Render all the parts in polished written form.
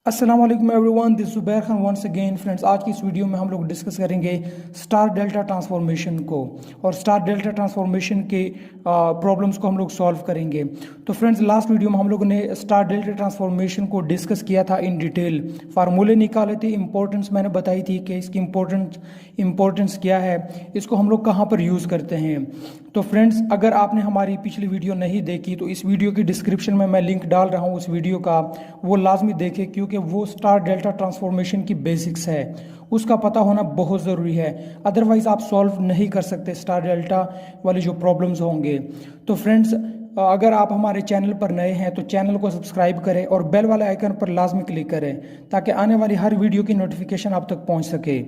अस्सलाम वालेकुम everyone, this Zubair Khan once again friends. आज की इस वीडियो में हम लोग डिस्कस करेंगे स्टार डेल्टा ट्रांसफॉर्मेशन को और स्टार डेल्टा ट्रांसफॉर्मेशन के प्रॉब्लम्स को हम लोग सॉल्व करेंगे। तो फ्रेंड्स, लास्ट वीडियो में हम लोगों ने स्टार डेल्टा ट्रांसफॉर्मेशन को डिस्कस किया था इन डिटेल, फार्मूले निकाले थे, इंपॉर्टेंस मैंने बताई थी कि इसकी इंपॉर्टेंस क्या है, इसको हम लोग कहाँ पर यूज़ करते हैं। तो फ्रेंड्स, अगर आपने हमारी पिछली वीडियो नहीं देखी तो इस वीडियो की डिस्क्रिप्शन में मैं लिंक डाल रहा हूँ उस वीडियो का, वो लाजमी देखें क्योंकि वो स्टार डेल्टा ट्रांसफॉर्मेशन की बेसिक्स है, उसका पता होना बहुत ज़रूरी है। अदरवाइज़ आप सॉल्व नहीं कर सकते स्टार डेल्टा वाली जो प्रॉब्लम्स होंगे। तो फ्रेंड्स, अगर आप हमारे चैनल पर नए हैं तो चैनल को सब्सक्राइब करें और बेल वाले आइकन पर लाजमी क्लिक करें ताकि आने वाली हर वीडियो की नोटिफिकेशन आप तक पहुंच सके।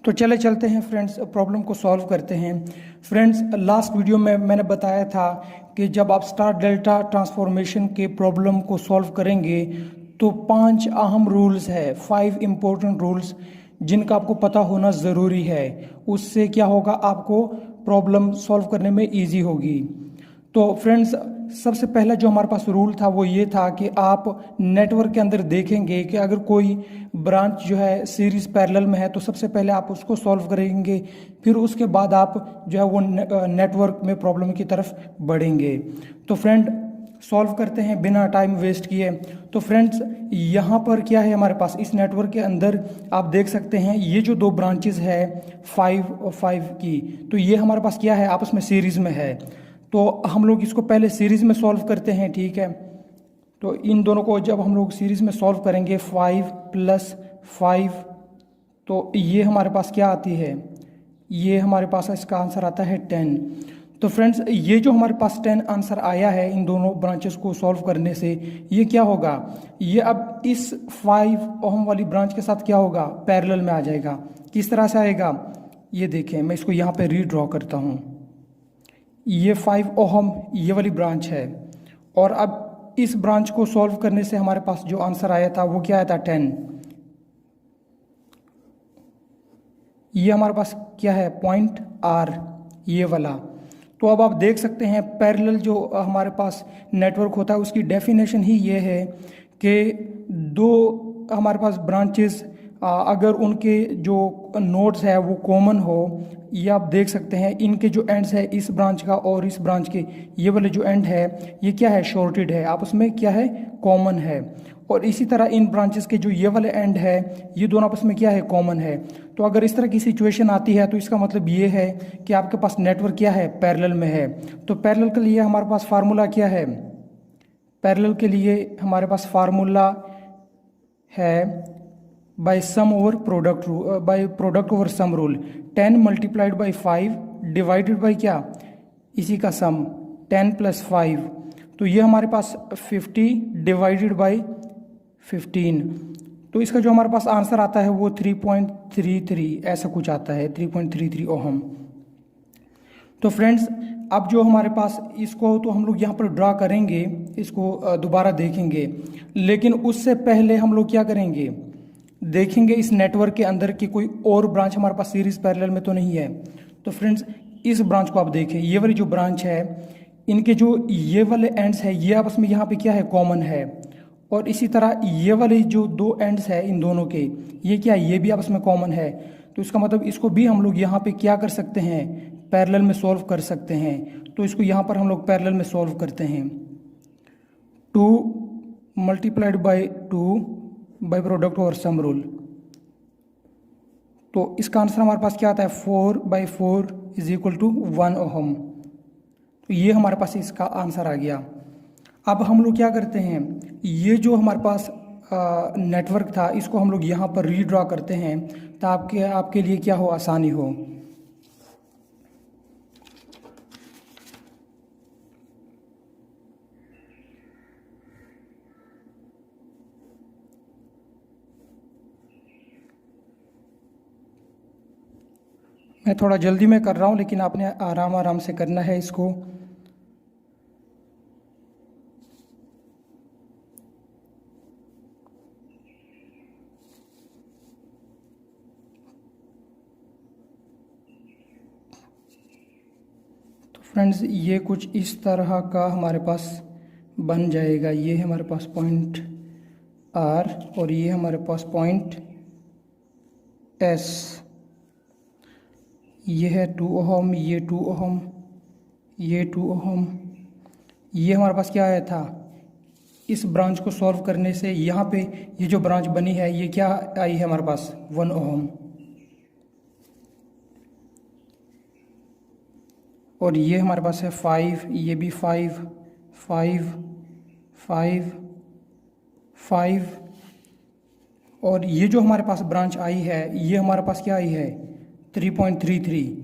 तो चले चलते हैं फ्रेंड्स, प्रॉब्लम को सॉल्व करते हैं। फ्रेंड्स, लास्ट वीडियो में मैंने बताया था कि जब आप स्टार डेल्टा ट्रांसफॉर्मेशन के प्रॉब्लम को सॉल्व करेंगे तो 5 अहम रूल्स है, 5 इम्पोर्टेंट रूल्स जिनका आपको पता होना ज़रूरी है। उससे क्या होगा, आपको प्रॉब्लम सॉल्व करने में ईजी होगी। तो फ्रेंड्स, सबसे पहला जो हमारे पास रूल था वो ये था कि आप नेटवर्क के अंदर देखेंगे कि अगर कोई ब्रांच जो है सीरीज पैरेलल में है तो सबसे पहले आप उसको सॉल्व करेंगे, फिर उसके बाद आप जो है वो नेटवर्क में प्रॉब्लम की तरफ बढ़ेंगे। तो फ्रेंड, सॉल्व करते हैं बिना टाइम वेस्ट किए। तो फ्रेंड्स, यहाँ पर क्या है हमारे पास इस नेटवर्क के अंदर, आप देख सकते हैं ये जो दो ब्रांचेस है 5 और 5 की, तो ये हमारे पास क्या है, आपस में सीरीज में है। तो हम लोग इसको पहले सीरीज में सॉल्व करते हैं, ठीक है। तो इन दोनों को जब हम लोग सीरीज में सॉल्व करेंगे 5 + 5, तो ये हमारे पास क्या आती है, ये हमारे पास इसका आंसर आता है 10। तो फ्रेंड्स, ये जो हमारे पास 10 आंसर आया है इन दोनों ब्रांचेस को सॉल्व करने से, ये क्या होगा, ये अब इस 5 ओहम वाली ब्रांच के साथ क्या होगा, पैरेलल में आ जाएगा। किस तरह से आएगा, ये देखें, मैं इसको यहाँ पे रीड्रॉ करता हूँ। ये 5 ओहम ये वाली ब्रांच है और अब इस ब्रांच को सॉल्व करने से हमारे पास जो आंसर आया था वो क्या आया था, 10। ये हमारे पास क्या है, पॉइंट R, ये वाला। तो अब आप देख सकते हैं पैरेलल जो हमारे पास नेटवर्क होता है उसकी डेफिनेशन ही ये है कि दो हमारे पास ब्रांचेस अगर उनके जो नोड्स है वो कॉमन हो, ये आप देख सकते हैं इनके जो एंड्स है इस ब्रांच का और इस ब्रांच के ये वाले जो एंड है ये क्या है, शॉर्टेड है, आपस में क्या है, कॉमन है। और इसी तरह इन ब्रांचेस के जो ये वाले एंड है ये दोनों आपस में क्या है, कॉमन है। तो अगर इस तरह की सिचुएशन आती है तो इसका मतलब ये है कि आपके पास नेटवर्क क्या है, पैरेलल में है। तो पैरेलल के लिए हमारे पास फार्मूला क्या है, पैरेलल के लिए हमारे पास फार्मूला है by sum over product, by product over sum rule. 10 × 5 divided by क्या, इसी का सम 10 + 5, तो ये हमारे पास 50 डिवाइडेड बाय 15। तो इसका जो हमारे पास आंसर आता है वो 3.33 ऐसा कुछ आता है, 3.33 ओहम। तो फ्रेंड्स, अब जो हमारे पास इसको तो हम लोग यहाँ पर ड्रा करेंगे, इसको दोबारा देखेंगे, लेकिन उससे पहले हम लोग क्या करेंगे, देखेंगे इस नेटवर्क के अंदर की कोई और ब्रांच हमारे पास सीरीज पैरेलल में तो नहीं है। तो फ्रेंड्स, इस ब्रांच को आप देखें, ये वाली जो ब्रांच है इनके जो ये वाले एंड्स है ये आपस में यहाँ पे क्या है, कॉमन है। और इसी तरह ये वाले जो दो एंड्स है इन दोनों के, ये क्या, ये भी आपस में कॉमन है। तो इसका मतलब इसको भी हम लोग यहाँ पे क्या कर सकते हैं, पैरेलल में सॉल्व कर सकते हैं। तो इसको यहाँ पर हम लोग पैरेलल में सॉल्व करते हैं। 2 × 2 bye product over sum rule, तो इसका आंसर हमारे पास क्या आता है, 4/4 = 1 ओहम। तो ये हमारे पास इसका आंसर आ गया। अब हम लोग क्या करते हैं, ये जो हमारे पास नेटवर्क था इसको हम लोग यहाँ पर रीड्रॉ करते हैं ताकि आपके लिए क्या हो, आसानी हो। मैं थोड़ा जल्दी में कर रहा हूँ लेकिन आपने आराम आराम से करना है इसको। तो फ्रेंड्स, ये कुछ इस तरह का हमारे पास बन जाएगा। ये है हमारे पास पॉइंट आर और ये हमारे पास पॉइंट एस। ये है 2 ओहम, ये 2 ओहम, ये 2 ओहम। ये हमारे पास क्या आया था, इस ब्रांच को सॉल्व करने से यहाँ पे ये जो ब्रांच बनी है ये क्या आई है हमारे पास 1 ओहम। और ये हमारे पास है 5, ये भी 5, 5, 5, 5। और ये जो हमारे पास ब्रांच आई है ये हमारे पास क्या आई है 3.33।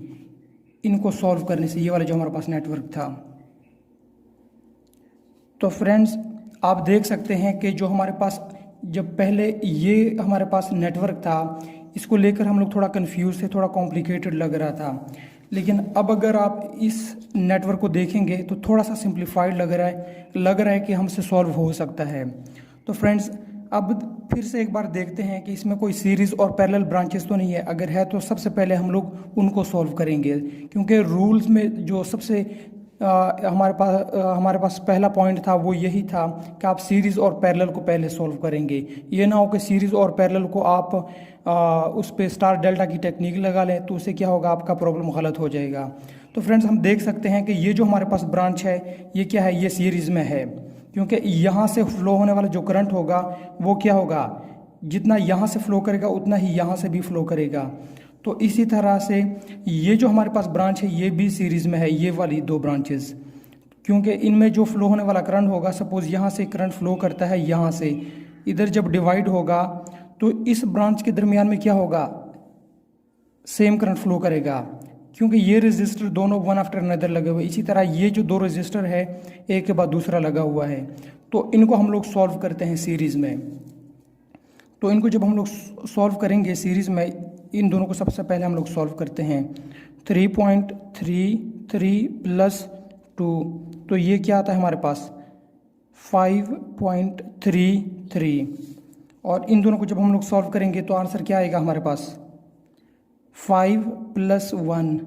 इनको सॉल्व करने से ये वाला जो हमारे पास नेटवर्क था। तो फ्रेंड्स आप देख सकते हैं कि जो हमारे पास जब पहले ये हमारे पास नेटवर्क था इसको लेकर हम लोग थोड़ा कंफ्यूज थे, थोड़ा कॉम्प्लिकेटेड लग रहा था। लेकिन अब अगर आप इस नेटवर्क को देखेंगे तो थोड़ा सा सिंप्लीफाइड लग रहा है कि हमसे सॉल्व हो सकता है। तो फ्रेंड्स अब फिर से एक बार देखते हैं कि इसमें कोई सीरीज़ और पैरेलल ब्रांचेस तो नहीं है। अगर है तो सबसे पहले हम लोग उनको सॉल्व करेंगे, क्योंकि रूल्स में जो सबसे हमारे पास पहला पॉइंट था वो यही था कि आप सीरीज़ और पैरेलल को पहले सॉल्व करेंगे। ये ना हो कि सीरीज़ और पैरेलल को आप उस पे स्टार डेल्टा की टेक्निक लगा लें तो उससे क्या होगा, आपका प्रॉब्लम गलत हो जाएगा। तो फ्रेंड्स हम देख सकते हैं कि ये जो हमारे पास ब्रांच है ये क्या है, ये सीरीज़ में है, क्योंकि यहाँ से फ्लो होने वाला जो करंट होगा वो क्या होगा, जितना यहाँ से फ्लो करेगा उतना ही यहाँ से भी फ्लो करेगा। तो इसी तरह से ये जो हमारे पास ब्रांच है ये भी सीरीज़ में है, ये वाली 2 ब्रांचेस, क्योंकि इनमें जो फ्लो होने वाला करंट होगा, सपोज़ यहाँ से करंट फ्लो करता है यहाँ से, इधर जब डिवाइड होगा तो इस ब्रांच के दरमियान में क्या होगा, सेम करंट फ्लो करेगा, क्योंकि ये रजिस्टर दोनों वन आफ्टर अनदर लगे हुए। इसी तरह ये जो 2 रजिस्टर है एक के बाद दूसरा लगा हुआ है, तो इनको हम लोग सॉल्व करते हैं सीरीज़ में। तो इनको जब हम लोग सॉल्व करेंगे सीरीज़ में, इन दोनों को सबसे पहले हम लोग सॉल्व करते हैं 3.33 प्लस 2, तो ये क्या आता है हमारे पास 5.33। और इन दोनों को जब हम लोग सॉल्व करेंगे तो आंसर क्या आएगा हमारे पास 5 + 1,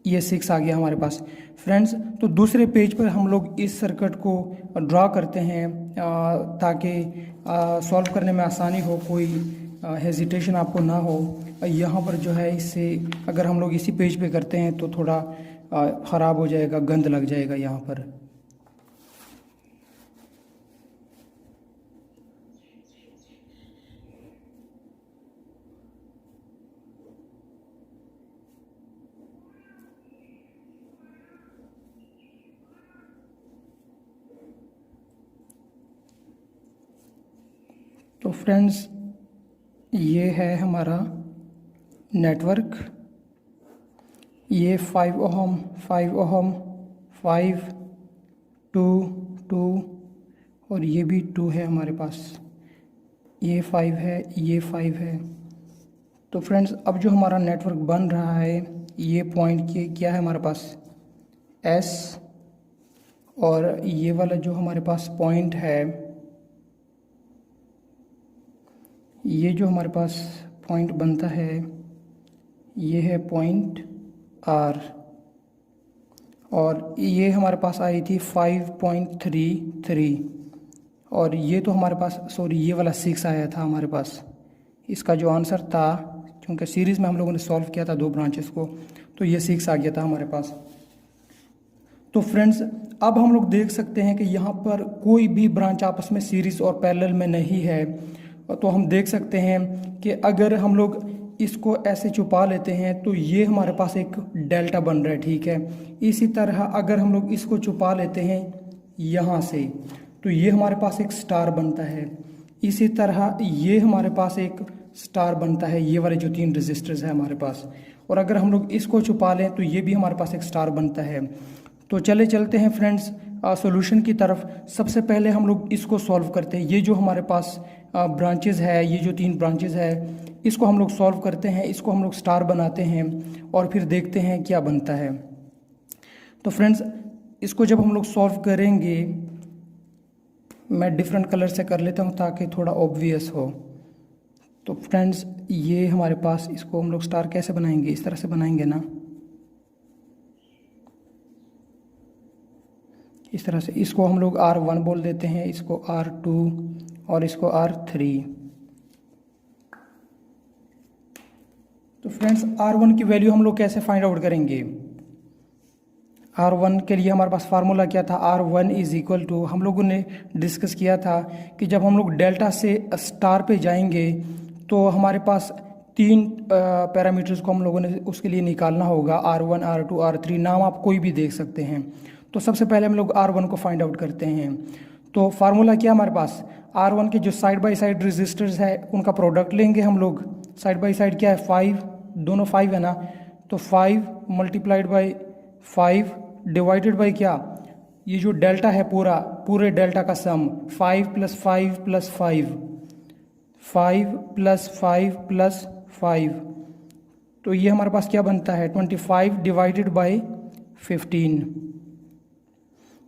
ये 6 आ गया हमारे पास। फ्रेंड्स तो दूसरे पेज पर हम लोग इस सर्किट को ड्रा करते हैं ताकि सॉल्व करने में आसानी हो, कोई हेजिटेशन आपको ना हो। यहाँ पर जो है इससे अगर हम लोग इसी पेज पे करते हैं तो थोड़ा ख़राब हो जाएगा, गंद लग जाएगा यहाँ पर। तो फ्रेंड्स ये है हमारा नेटवर्क, ये 5 ओहम 5 ओहम 5 2 2 और ये भी 2 है हमारे पास, ये 5 है, ये 5 है। तो फ्रेंड्स अब जो हमारा नेटवर्क बन रहा है ये पॉइंट के क्या है हमारे पास S, और ये वाला जो हमारे पास पॉइंट है, ये जो हमारे पास पॉइंट बनता है ये है पॉइंट R, और ये हमारे पास आई थी 5.33, और ये तो हमारे पास सॉरी ये वाला 6 आया था हमारे पास। इसका जो आंसर था, क्योंकि सीरीज़ में हम लोगों ने सॉल्व किया था 2 ब्रांचेस को, तो ये 6 आ गया था हमारे पास। तो फ्रेंड्स अब हम लोग देख सकते हैं कि यहाँ पर कोई भी ब्रांच आपस में सीरीज़ और पैरेलल में नहीं है। तो हम देख सकते हैं कि अगर हम लोग इसको ऐसे छुपा लेते हैं तो ये हमारे पास एक डेल्टा बन रहा है, ठीक है। इसी तरह अगर हम लोग इसको छुपा लेते हैं यहाँ से तो ये हमारे पास एक स्टार बनता है। इसी तरह ये हमारे पास एक स्टार बनता है, ये वाले जो 3 रजिस्टर्स हैं हमारे पास। और अगर हम लोग इसको छुपा लें तो ये भी हमारे पास एक स्टार बनता है। तो चलते हैं फ्रेंड्स सॉल्यूशन की तरफ। सबसे पहले हम लोग इसको सॉल्व करते हैं। ये जो हमारे पास ब्रांचेस है, ये जो 3 ब्रांचेस है, इसको हम लोग सॉल्व करते हैं, इसको हम लोग स्टार बनाते हैं और फिर देखते हैं क्या बनता है। तो फ्रेंड्स इसको जब हम लोग सॉल्व करेंगे, मैं डिफरेंट कलर से कर लेता हूँ ताकि थोड़ा ऑब्वियस हो। तो फ्रेंड्स ये हमारे पास, इसको हम लोग स्टार कैसे बनाएंगे, इस तरह से बनाएंगे ना, इस तरह से। इसको हम लोग R1 बोल देते हैं, इसको R2 और इसको R3। तो फ्रेंड्स R1 की वैल्यू हम लोग कैसे फाइंड आउट करेंगे? R1 के लिए हमारे पास फार्मूला क्या था? R1 इज इक्वल टू, हम लोगों ने डिस्कस किया था कि जब हम लोग डेल्टा से स्टार पे जाएंगे तो हमारे पास तीन पैरामीटर्स को हम लोगों ने उसके लिए निकालना होगा, R1, R2, R3, नाम आप कोई भी देख सकते हैं। तो सबसे पहले हम लोग R1 को फाइंड आउट करते हैं। तो फार्मूला क्या हमारे पास? R1 के जो साइड बाय साइड रेजिस्टर्स है उनका प्रोडक्ट लेंगे हम लोग। साइड बाय साइड क्या है? 5, दोनों 5 है ना, तो 5 मल्टीप्लाइड बाई 5 डिवाइडेड बाई क्या, ये जो डेल्टा है पूरे डेल्टा का सम, 5 + 5 + 5, 5 + 5 + 5, तो ये हमारे पास क्या बनता है? 25 डिवाइडेड बाई 15।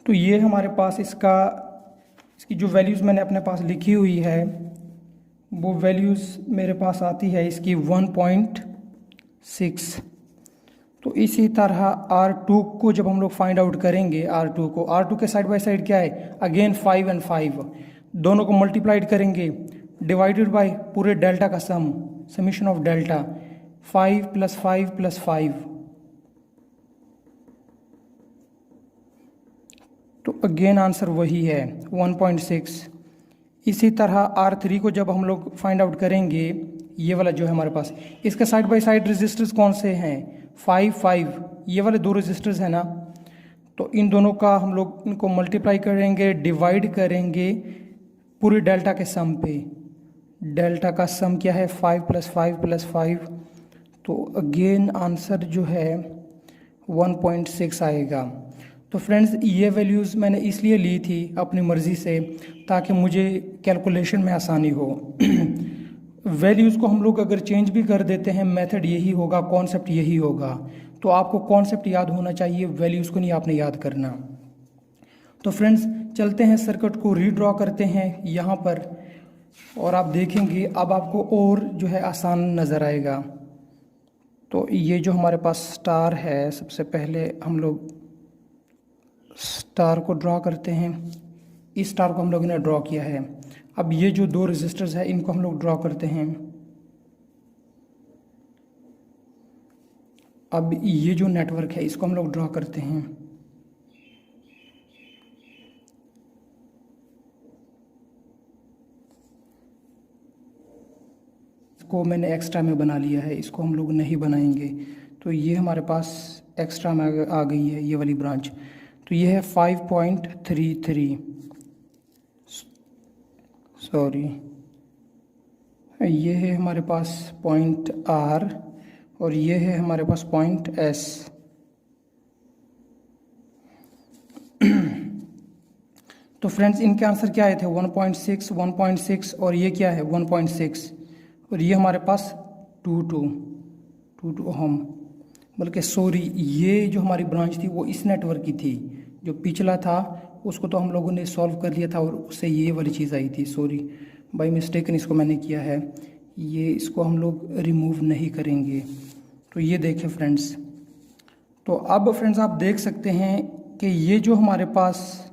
तो ये हमारे पास इसकी जो वैल्यूज़ मैंने अपने पास लिखी हुई है वो वैल्यूज़ मेरे पास आती है इसकी 1.6। तो इसी तरह R2 को जब हम लोग फाइंड आउट करेंगे, R2 के साइड बाय साइड क्या है? अगेन 5 और 5, दोनों को मल्टीप्लाइड करेंगे डिवाइडेड बाय पूरे डेल्टा का समीशन ऑफ डेल्टा, 5 + 5 + 5, तो अगेन आंसर वही है 1.6। इसी तरह R3 को जब हम लोग फाइंड आउट करेंगे, ये वाला जो है हमारे पास, इसके साइड बाय साइड रेजिस्टर्स कौन से हैं? 5, 5, ये वाले दो रेजिस्टर्स हैं ना, तो इन दोनों का हम लोग इनको मल्टीप्लाई करेंगे, डिवाइड करेंगे पूरी डेल्टा के सम पे। डेल्टा का सम क्या है? 5 + 5 + 5, तो अगेन आंसर जो है 1.6 आएगा। तो फ्रेंड्स ये वैल्यूज़ मैंने इसलिए ली थी अपनी मर्ज़ी से ताकि मुझे कैलकुलेशन में आसानी हो। वैल्यूज़ को हम लोग अगर चेंज भी कर देते हैं, मेथड यही होगा, कॉन्सेप्ट यही होगा। तो आपको कॉन्सेप्ट याद होना चाहिए, वैल्यूज़ को नहीं आपने याद करना। तो फ्रेंड्स चलते हैं, सर्किट को रीड्रॉ करते हैं यहाँ पर, और आप देखेंगे अब आपको और जो है आसान नज़र आएगा। तो ये जो हमारे पास स्टार है, सबसे पहले हम लोग स्टार को ड्रॉ करते हैं। इस स्टार को हम लोगों ने ड्रॉ किया है। अब ये जो दो रेजिस्टर्स है इनको हम लोग ड्रॉ करते हैं। अब ये जो नेटवर्क है इसको हम लोग ड्रॉ करते हैं। इसको मैंने एक्स्ट्रा में बना लिया है, इसको हम लोग नहीं बनाएंगे। तो ये हमारे पास एक्स्ट्रा में आ गई है ये वाली ब्रांच। तो ये है 5.33, सॉरी, ये है हमारे पास पॉइंट R और ये है हमारे पास पॉइंट S। तो फ्रेंड्स इनके आंसर क्या आए थे? 1.6, 1.6 और ये क्या है? 1.6, और ये हमारे पास 22 ओहम। बल्कि सॉरी, ये जो हमारी ब्रांच थी वो इस नेटवर्क की थी, जो पिछला था उसको तो हम लोगों ने सॉल्व कर लिया था और उससे ये वाली चीज़ आई थी। सॉरी, बाय मिस्टेकन इसको मैंने किया है, ये इसको हम लोग रिमूव नहीं करेंगे। तो ये देखें फ्रेंड्स, तो अब फ्रेंड्स आप देख सकते हैं कि ये जो हमारे पास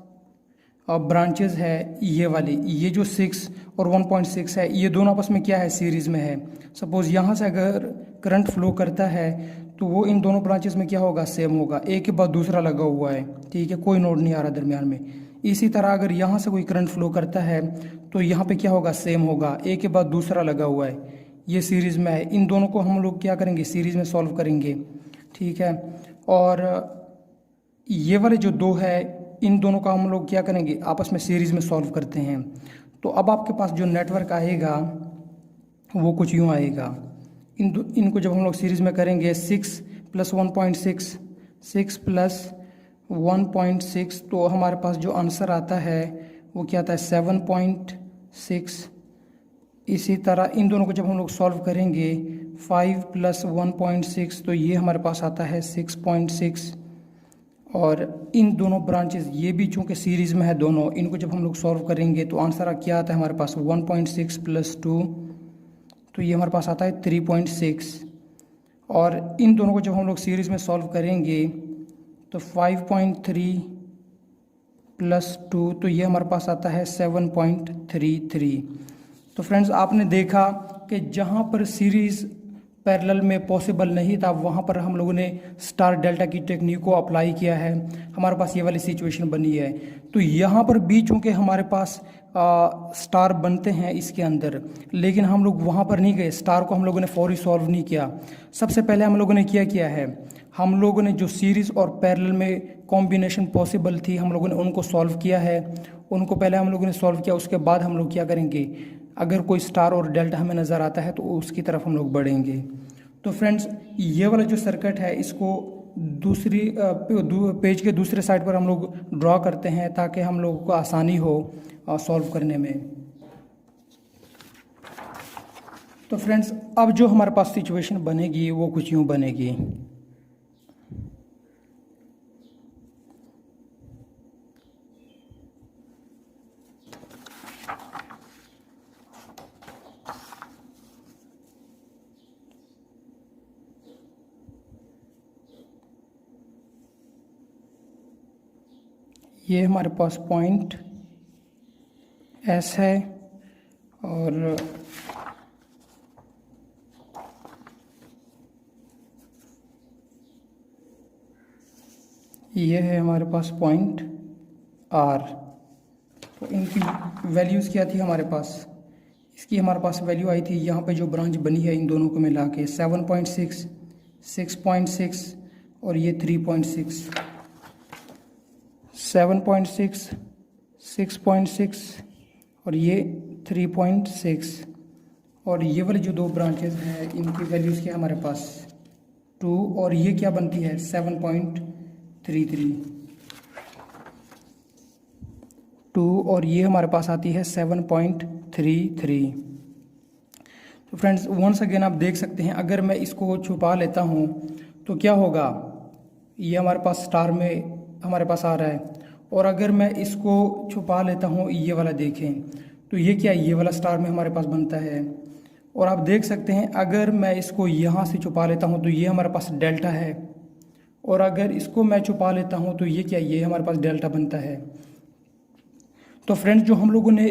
ब्रांचेस है, ये वाली, ये जो 6 और 1.6 है, ये दोनों आपस में क्या है? सीरीज़ में है। सपोज़ यहाँ से अगर करंट फ्लो करता है तो वो इन दोनों ब्रांचेस में क्या होगा? सेम होगा, एक के बाद दूसरा लगा हुआ है, ठीक है, कोई नोड नहीं आ रहा दरमियान में। इसी तरह अगर यहाँ से कोई करंट फ्लो करता है तो यहाँ पे क्या होगा? सेम होगा, एक के बाद दूसरा लगा हुआ है, ये सीरीज़ में है। इन दोनों को हम लोग क्या करेंगे? सीरीज़ में सॉल्व करेंगे, ठीक है। और ये वाले जो दो है इन दोनों का हम लोग क्या करेंगे? आपस में सीरीज़ में सॉल्व करते हैं। तो अब आपके पास जो नेटवर्क आएगा वो कुछ यूँ आएगा। इनको जब हम लोग सीरीज़ में करेंगे, 6 + 1.6, 6 + 1.6, तो हमारे पास जो आंसर आता है वो क्या आता है? 7.6। इसी तरह इन दोनों को जब हम लोग सॉल्व करेंगे, 5 + 1.6, तो ये हमारे पास आता है 6.6। और इन दोनों ब्रांचेस ये भी चूँकि सीरीज़ में है दोनों, इनको जब हम लोग सॉल्व करेंगे तो आंसर क्या आता है हमारे पास? 1.6 + 2, तो ये हमारे पास आता है 3.6। और इन दोनों को जब हम लोग सीरीज़ में सॉल्व करेंगे तो 5.3 +2, तो ये हमारे पास आता है 7.33। तो फ्रेंड्स आपने देखा कि जहाँ पर सीरीज़ पैरेलल में पॉसिबल नहीं था वहाँ पर हम लोगों ने स्टार डेल्टा की टेक्निक को अप्लाई किया है, हमारे पास ये वाली सिचुएशन बनी है। तो यहाँ पर भी चूँकि हमारे पास स्टार बनते हैं इसके अंदर, लेकिन हम लोग वहाँ पर नहीं गए, स्टार को हम लोगों ने फौरी सॉल्व नहीं किया। सबसे पहले हम लोगों ने किया है, हम लोगों ने जो सीरीज़ और पैरेलल में कॉम्बिनेशन पॉसिबल थी हम लोगों ने उनको सॉल्व किया है। उनको पहले हम लोगों ने सॉल्व किया, उसके बाद हम लोग क्या करेंगे, अगर कोई स्टार और डेल्टा हमें नज़र आता है तो उसकी तरफ हम लोग बढ़ेंगे। तो फ्रेंड्स ये वाला जो सर्किट है इसको दूसरी पेज के दूसरे साइड पर हम लोग ड्रॉ करते हैं ताकि हम लोगों को आसानी हो सॉल्व करने में। तो फ्रेंड्स अब जो हमारे पास सिचुएशन बनेगी वो कुछ यूँ बनेगी। ये हमारे पास पॉइंट एस है और ये है हमारे पास पॉइंट आर। तो इनकी वैल्यूज़ क्या थी हमारे पास, इसकी हमारे पास वैल्यू आई थी, यहाँ पे जो ब्रांच बनी है इन दोनों को मिला के 7.6, 6.6 और ये 3.6, 7.6, 6.6 और ये 3.6। और ये वाली जो दो ब्रांचेस हैं इनकी वैल्यूज़ क्या हमारे पास 2 और ये क्या बनती है 7.33, 2 और ये हमारे पास आती है 7.33। तो फ्रेंड्स वंस अगेन आप देख सकते हैं, अगर मैं इसको छुपा लेता हूँ तो क्या होगा, ये हमारे पास स्टार में हमारे पास आ रहा है, और अगर मैं इसको छुपा लेता हूँ ये वाला देखें तो ये क्या, ये वाला स्टार में हमारे पास बनता है। और आप देख सकते हैं अगर मैं इसको यहाँ से छुपा लेता हूँ तो ये हमारे पास डेल्टा है, और अगर इसको मैं छुपा लेता हूँ तो ये क्या, ये हमारे पास डेल्टा बनता है। तो फ्रेंड्स जो हम लोगों ने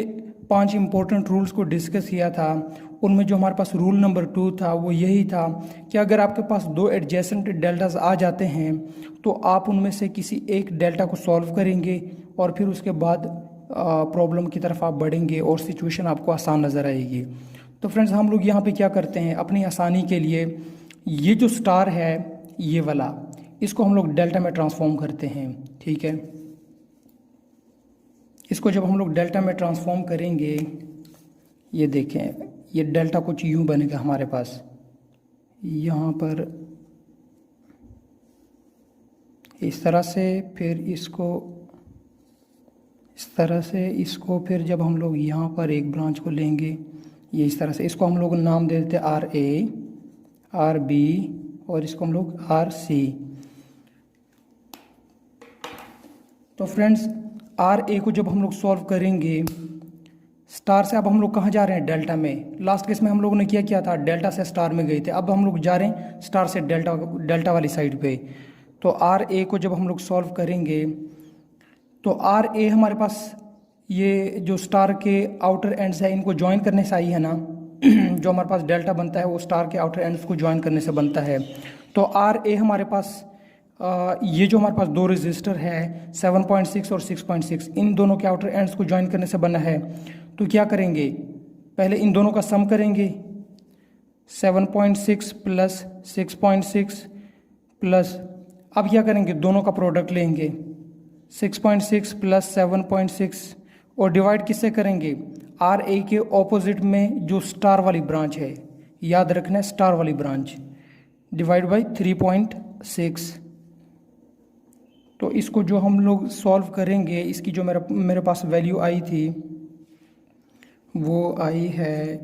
5 इंपॉर्टेंट रूल्स को डिस्कस किया था उनमें जो हमारे पास रूल नंबर 2 था वो यही था कि अगर आपके पास 2 एडजेसेंट डेल्टास आ जाते हैं तो आप उनमें से किसी एक डेल्टा को सॉल्व करेंगे और फिर उसके बाद प्रॉब्लम की तरफ आप बढ़ेंगे और सिचुएशन आपको आसान नज़र आएगी। तो फ्रेंड्स हम लोग यहाँ पे क्या करते हैं, अपनी आसानी के लिए ये जो स्टार है ये वाला, इसको हम लोग डेल्टा में ट्रांसफॉर्म करते हैं, ठीक है। इसको जब हम लोग डेल्टा में ट्रांसफॉर्म करेंगे, ये देखें ये डेल्टा कुछ यूँ बनेगा हमारे पास, यहाँ पर इस तरह से, फिर इसको इस तरह से, इसको फिर जब हम लोग यहाँ पर एक ब्रांच को लेंगे ये इस तरह से, इसको हम लोग नाम दे देते हैं RA, RB और इसको हम लोग RC। तो फ्रेंड्स RA को जब हम लोग सॉल्व करेंगे स्टार से, अब हम लोग कहाँ जा रहे हैं, डेल्टा में। लास्ट केस में हम लोगों ने क्या था, डेल्टा से स्टार में गए थे, अब हम लोग जा रहे हैं स्टार से डेल्टा वाली साइड पे। तो RA को जब हम लोग सॉल्व करेंगे तो RA हमारे पास ये जो स्टार के आउटर एंड्स है इनको ज्वाइन करने से आई है ना जो हमारे पास डेल्टा बनता है वो स्टार के आउटर एंड्स को ज्वाइन करने से बनता है। तो RA हमारे पास ये जो हमारे पास 2 रजिस्टर है 7.6 और 6.6, इन दोनों के आउटर एंड्स को ज्वाइन करने से बना है। तो क्या करेंगे, पहले इन दोनों का सम करेंगे, 7.6 प्लस 6.6 प्लस, अब क्या करेंगे, दोनों का प्रोडक्ट लेंगे, 6.6 प्लस 7.6 और डिवाइड किससे करेंगे, RA के ऑपोजिट में जो स्टार वाली ब्रांच है, याद रखना है स्टार वाली ब्रांच, डिवाइड बाई 3.6। तो इसको जो हम लोग सॉल्व करेंगे, इसकी जो मेरे पास वैल्यू आई थी वो आई है,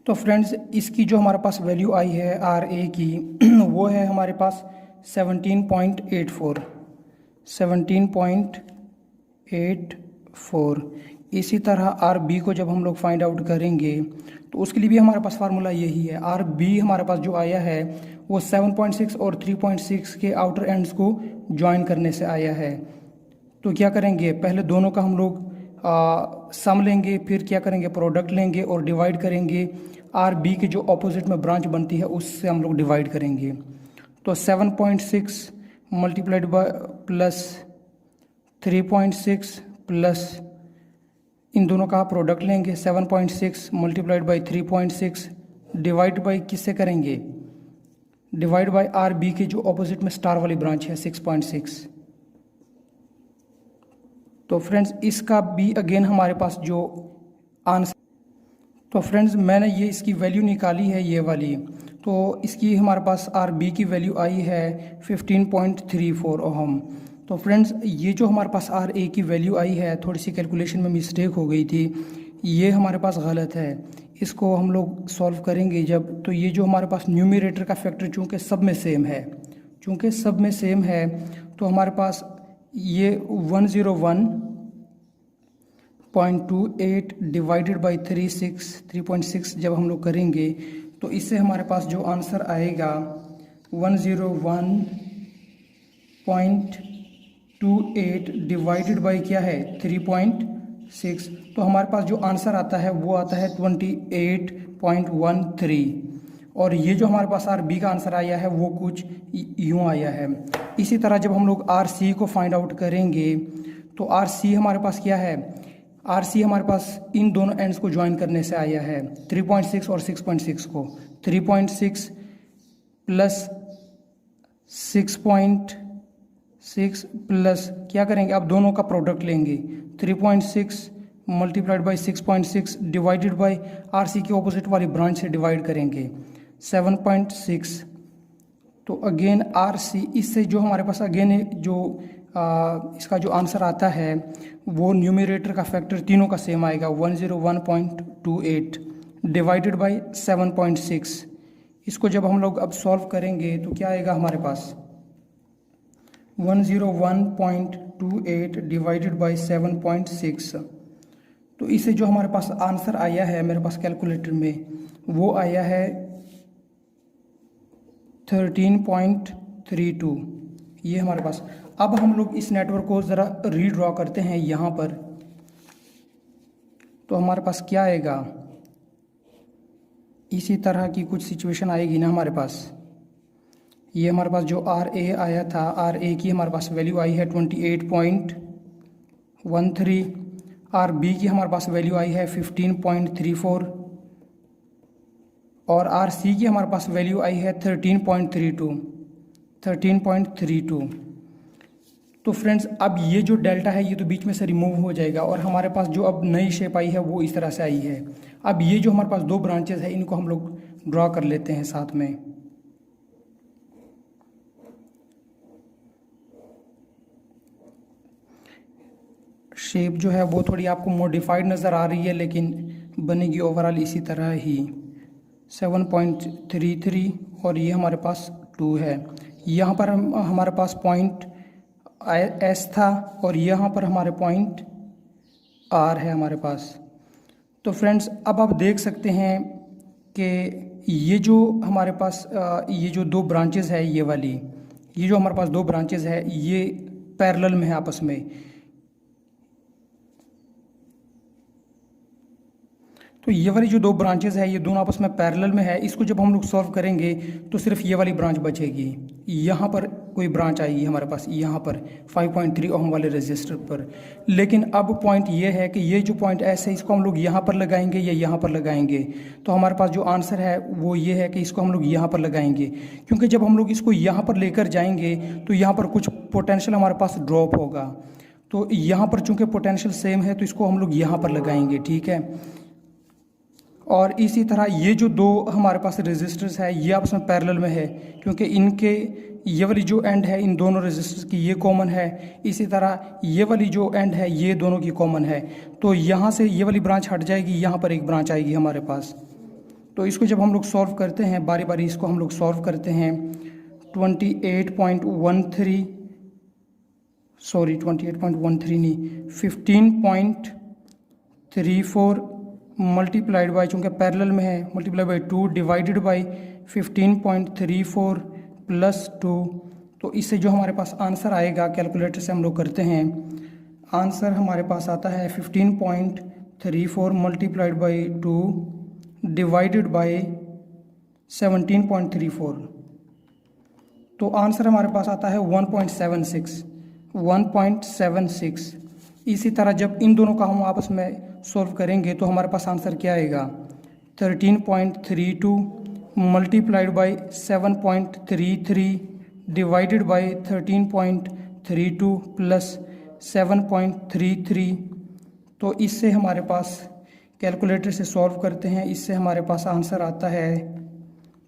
तो फ्रेंड्स इसकी जो हमारे पास वैल्यू आई है RA की वो है हमारे पास 17.84, 17.84। इसी तरह RB को जब हम लोग फाइंड आउट करेंगे तो उसके लिए भी हमारे पास फार्मूला यही है। RB हमारे पास जो आया है वो 7.6 और 3.6 के आउटर एंड्स को ज्वाइन करने से आया है। तो क्या करेंगे, पहले दोनों का हम लोग सम लेंगे, फिर क्या करेंगे, प्रोडक्ट लेंगे और डिवाइड करेंगे। आर बी के जो ऑपोजिट में ब्रांच बनती है उससे हम लोग डिवाइड करेंगे। तो 7.6 मल्टीप्लाइड बाय प्लस 3.6 प्लस इन दोनों का प्रोडक्ट लेंगे। 7.6 मल्टीप्लाइड बाई 3.6 डिवाइड बाई किससे करेंगे, डिवाइड बाई आर बी के जो ऑपोजिट में स्टार वाली ब्रांच है 6.6। तो फ्रेंड्स इसका भी अगेन हमारे पास जो आंसर, तो फ्रेंड्स मैंने ये इसकी वैल्यू निकाली है ये वाली, तो इसकी हमारे पास आर बी की वैल्यू आई है 15.34 ओहम। तो फ्रेंड्स ये जो हमारे पास आर ए की वैल्यू आई है, थोड़ी सी कैलकुलेशन में मिस्टेक हो गई थी, ये हमारे पास गलत है। इसको हम लोग सॉल्व करेंगे जब, तो ये जो हमारे पास न्यूमरेटर का फैक्टर चूँकि सब में सेम है, चूँकि सब में सेम है तो हमारे पास ये 101.28 डिवाइडेड बाई 3.6 जब हम लोग करेंगे तो इससे हमारे पास जो आंसर आएगा 101.28 डिवाइडेड बाई क्या है 3.6, तो हमारे पास जो आंसर आता है वो आता है 28.13। और ये जो हमारे पास आर बी का आंसर आया है वो कुछ यूँ आया है। इसी तरह जब हम लोग आर सी को फाइंड आउट करेंगे तो आर सी हमारे पास क्या है, आर सी हमारे पास इन दोनों एंड्स को ज्वाइन करने से आया है 3.6 और 6.6 को। 3.6 प्लस 6.6 प्लस क्या करेंगे, अब दोनों का प्रोडक्ट लेंगे। 3.6 multiplied by 6.6 divided by R C की ऑपोजिट वाली ब्रांच से डिवाइड करेंगे 7.6। तो अगेन आर सी, इससे जो हमारे पास अगेन जो इसका जो आंसर आता है वो न्यूमरेटर का फैक्टर तीनों का सेम आएगा 101.28 डिवाइडेड बाई 7.6। इसको जब हम लोग अब सॉल्व करेंगे तो क्या आएगा हमारे पास 101.28 डिवाइडेड बाई 7.6। तो इससे जो हमारे पास आंसर आया है मेरे पास कैलकुलेटर में वो आया है 13.32 ये हमारे पास। अब हम लोग इस नेटवर्क को ज़रा रीड्रॉ करते हैं यहाँ पर, तो हमारे पास क्या आएगा, इसी तरह की कुछ सिचुएशन आएगी ना हमारे पास। ये हमारे पास जो आर ए आया था, आर ए की हमारे पास वैल्यू आई है 28.13, आर बी की हमारे पास वैल्यू आई है 15.34 और आर सी की हमारे पास वैल्यू आई है 13.32। तो फ्रेंड्स अब ये जो डेल्टा है ये तो बीच में से रिमूव हो जाएगा और हमारे पास जो अब नई शेप आई है वो इस तरह से आई है। अब ये जो हमारे पास दो ब्रांचेस है इनको हम लोग ड्रॉ कर लेते हैं साथ में। शेप जो है वो थोड़ी आपको मॉडिफाइड नज़र आ रही है लेकिन बनेगी ओवरऑल इसी तरह ही। 7.33 और ये हमारे पास 2 है। यहाँ पर हमारे पास पॉइंट एस था और यहाँ पर हमारे पॉइंट आर है हमारे पास। तो फ्रेंड्स अब आप देख सकते हैं कि ये जो हमारे पास ये जो दो ब्रांचेस है ये वाली, ये जो हमारे पास दो ब्रांचेस है ये पैरेलल में है आपस में। तो ये वाली जो दो ब्रांचेस है ये दोनों आपस में पैरेलल में है। इसको जब हम लोग सॉल्व करेंगे तो सिर्फ ये वाली ब्रांच बचेगी। यहाँ पर कोई ब्रांच आएगी हमारे पास, यहाँ पर 5.3 ओम वाले रजिस्टर पर। लेकिन अब पॉइंट ये है कि ये जो पॉइंट एस है इसको हम लोग यहाँ पर लगाएंगे या यहाँ पर लगाएंगे। तो हमारे पास जो आंसर है वो ये है कि इसको हम लोग यहाँ पर लगाएंगे, क्योंकि जब हम लोग इसको यहाँ पर लेकर जाएंगे तो यहाँ पर कुछ पोटेंशियल हमारे पास ड्रॉप होगा। तो यहाँ पर चूँकि पोटेंशियल सेम है तो इसको हम लोग यहाँ पर लगाएंगे, ठीक है। और इसी तरह ये जो दो हमारे पास रेजिस्टर्स है ये आपस में पैरेलल में है, क्योंकि इनके ये वाली जो एंड है इन दोनों रेजिस्टर्स की ये कॉमन है। इसी तरह ये वाली जो एंड है ये दोनों की कॉमन है। तो यहाँ से ये वाली ब्रांच हट जाएगी, यहाँ पर एक ब्रांच आएगी हमारे पास। तो इसको जब हम लोग सॉल्व करते हैं बारी बारी इसको हम लोग सॉल्व करते हैं 28.13 नहीं 15.34 मल्टीप्लाइड बाई, चूँकि पैरेलल में है, multiply by 2 divided by 15.34 plus 2। तो इससे जो हमारे पास आंसर आएगा कैलकुलेटर से हम लोग करते हैं आंसर हमारे पास आता है 15.34 मल्टीप्लाइड बाई 2 डिवाइडेड बाई 17.34। तो आंसर हमारे पास आता है 1.76। इसी तरह जब इन दोनों का हम आपस में सॉल्व करेंगे तो हमारे पास आंसर क्या आएगा, 13.32 multiplied by 7.33 divided by 13.32 plus 7.33। तो इससे हमारे पास कैलकुलेटर से सॉल्व करते हैं, इससे हमारे पास आंसर आता है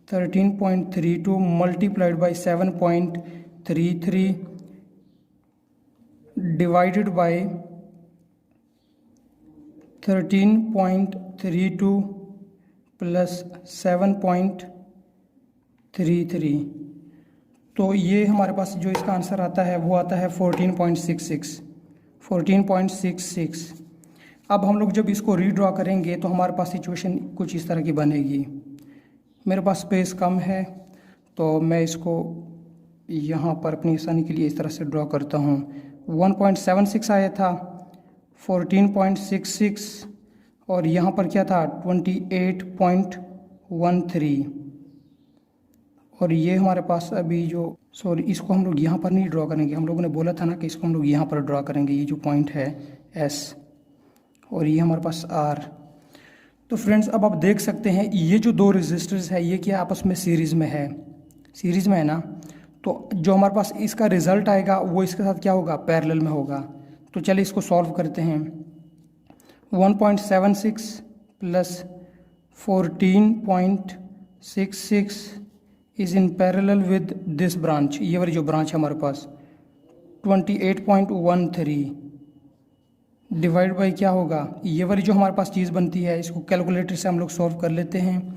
13.32 multiplied by 7.33 divided by 13.32 plus 7.33। तो ये हमारे पास जो इसका आंसर आता है वो आता है 14.66। अब हम लोग जब इसको रीड्रॉ करेंगे तो हमारे पास सिचुएशन कुछ इस तरह की बनेगी। मेरे पास स्पेस कम है तो मैं इसको यहाँ पर अपनी आसानी के लिए इस तरह से ड्रॉ करता हूँ। 1.76 आया था, 14.66 और यहाँ पर क्या था 28.13। और ये हमारे पास अभी जो इसको हम लोग यहाँ पर नहीं ड्रॉ करेंगे, हम लोगों ने बोला था ना कि इसको हम लोग यहाँ पर ड्रॉ करेंगे। ये जो पॉइंट है S और ये हमारे पास R। तो फ्रेंड्स अब आप देख सकते हैं ये जो दो रेजिस्टर्स है ये क्या आपस में सीरीज़ में है ना। तो जो हमारे पास इसका रिज़ल्ट आएगा वो इसके साथ क्या होगा, पैरेलल में होगा। तो चलिए इसको सॉल्व करते हैं। 1.76 plus 14.66 is in parallel with this branch, ये वाली जो ब्रांच है हमारे पास 28.13 डिवाइड बाई क्या होगा, ये वाली जो हमारे पास चीज़ बनती है इसको कैलकुलेटर से हम लोग सॉल्व कर लेते हैं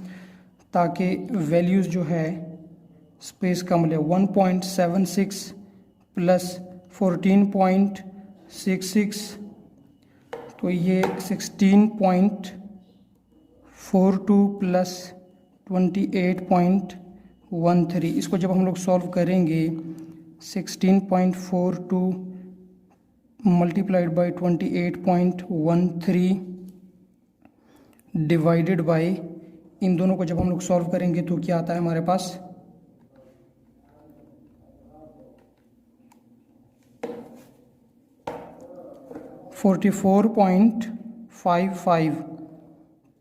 ताकि वैल्यूज़ जो है स्पेस का मिले। 1.76 प्लस 14.66 तो ये 16.42 प्लस 28.13। इसको जब हम लोग सॉल्व करेंगे 16.42 मल्टीप्लाइड बाई 28.13 डिवाइडेड बाई, इन दोनों को जब हम लोग सॉल्व करेंगे तो क्या आता है हमारे पास 44.55।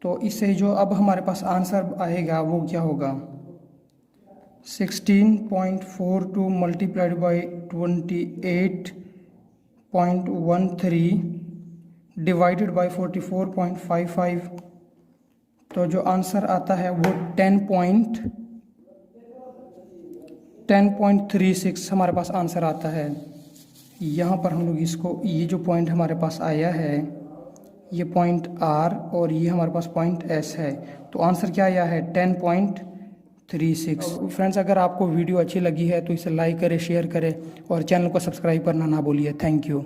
तो इससे जो अब हमारे पास आंसर आएगा वो क्या होगा, 16.42 मल्टीप्लाइड बाई 28.13 डिवाइडेड बाई 44.55। तो जो आंसर आता है वो 10.36 हमारे पास आंसर आता है। यहाँ पर हम लोग इसको, ये जो पॉइंट हमारे पास आया है ये पॉइंट R और ये हमारे पास पॉइंट S है। तो आंसर क्या आया है 10.36। फ्रेंड्स अगर आपको वीडियो अच्छी लगी है तो इसे लाइक करें, शेयर करें और चैनल को सब्सक्राइब करना ना भूलिए। Thank you.